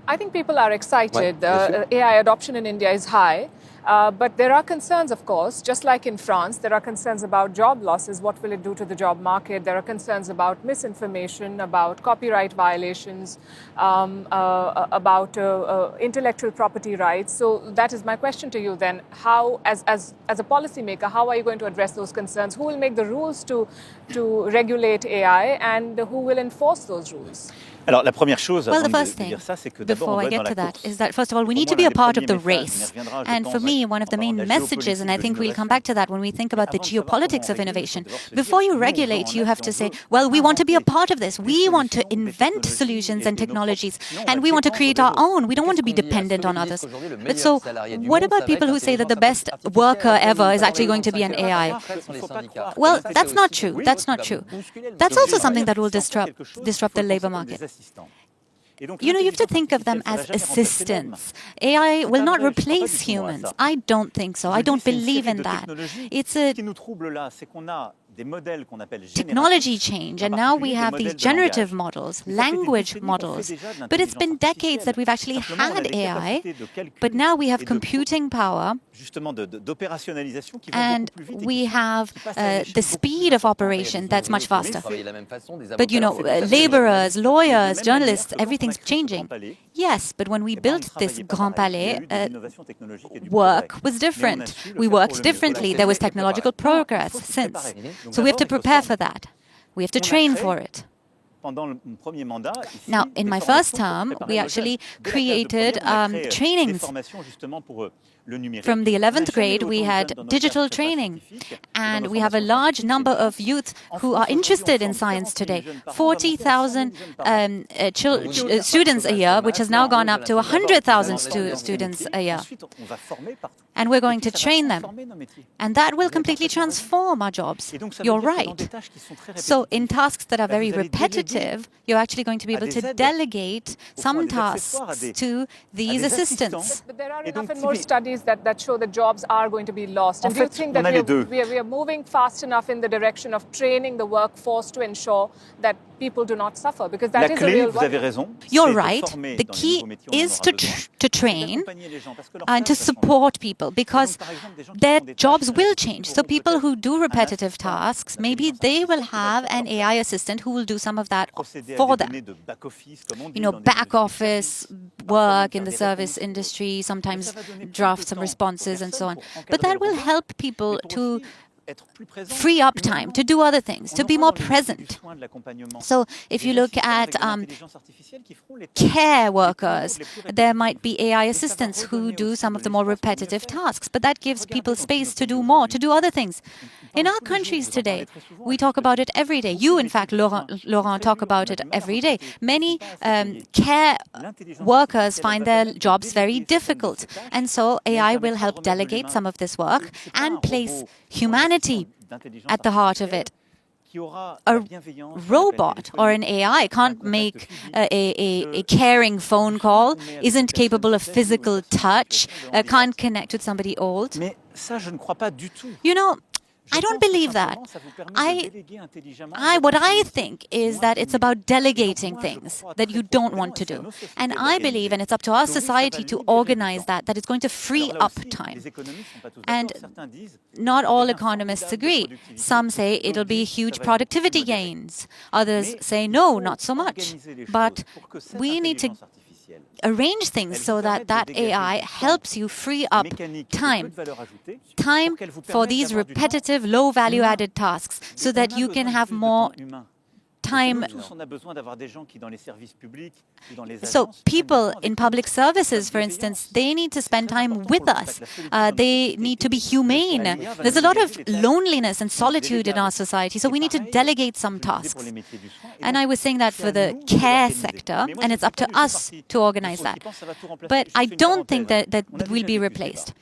I think people are excited. AI adoption in India is high. But there are concerns, of course, just like in France, there are concerns about job losses. What will it do to the job market? There are concerns about misinformation, about copyright violations, about intellectual property rights. So that is my question to you then. How, as a policymaker, how are you going to address those concerns? Who will make the rules to regulate AI and who will enforce those rules? Well, the first thing, before I get to that, is that, first of all, we need to be a part of the race. And for me, one of the main messages, and I think we'll come back to that when we think about the geopolitics of innovation, before you regulate, you have to say, well, we want to be a part of this. We want to invent solutions and technologies, and we want to create our own. We don't want to be dependent on others. But so, what about people who say that the best worker ever is actually going to be an AI? Well, that's not true. That's not true. That's also something that will disrupt the labor market. You know, you have to think of them as assistants. AI will not replace humans. I don't think so. I don't believe in that. It's a technology change, and now we have these generative models, language models. But it's been decades that we've actually had AI, but now we have computing power, and we have the speed of operation that's much faster. But you know, laborers, lawyers, journalists, everything's changing. Yes, but when we built this Grand Palais, work was different. We worked differently. There was technological progress since. So we have to prepare for that. We have to train for it. Now, in my first term, we actually created trainings. From the 11th grade, we had digital training, and we have a large number of youth who are interested in science today. 40,000 students a year, which has now gone up to 100,000 students a year. And we're going to train them. And that will completely transform our jobs. You're right. So in tasks that are very repetitive, you're actually going to be able to delegate some tasks to these assistants. But there are enough and more studies that show that jobs are going to be lost. And do you think that we are moving fast enough in the direction of training the workforce to ensure that people do not suffer? Because that is a real worry. You're right. The key is to train and to support people, because their jobs will change. So people who do repetitive tasks, maybe they will have an AI assistant who will do some of that for them. You know, back office work in the service industry, sometimes draft some responses and so on. But that will help people to free up time to do other things, to be more present. So if you look at care workers, there might be AI assistants who do some of the more repetitive tasks, but that gives people space to do more, to do other things. In our countries today, we talk about it every day. You, in fact, Laurent, talk about it every day. Many care workers find their jobs very difficult. And so AI will help delegate some of this work and place humanity at the heart of it. A robot or an AI can't make a caring phone call, isn't capable of physical touch, can't connect with somebody old. You know, I don't believe that. What I think is that it's about delegating things that you don't want to do. And I believe, and it's up to our society to organize that it's going to free up time. And not all economists agree. Some say it'll be huge productivity gains. Others say no, not so much. But we need to arrange things so that AI helps you free up time for these repetitive, low value added tasks, so that you can have more time. So people in public services, for instance, they need to spend time with us. They need to be humane. There's a lot of loneliness and solitude in our society, so we need to delegate some tasks. And I was saying that for the care sector, and it's up to us to organize that. But I don't think that we'll be replaced.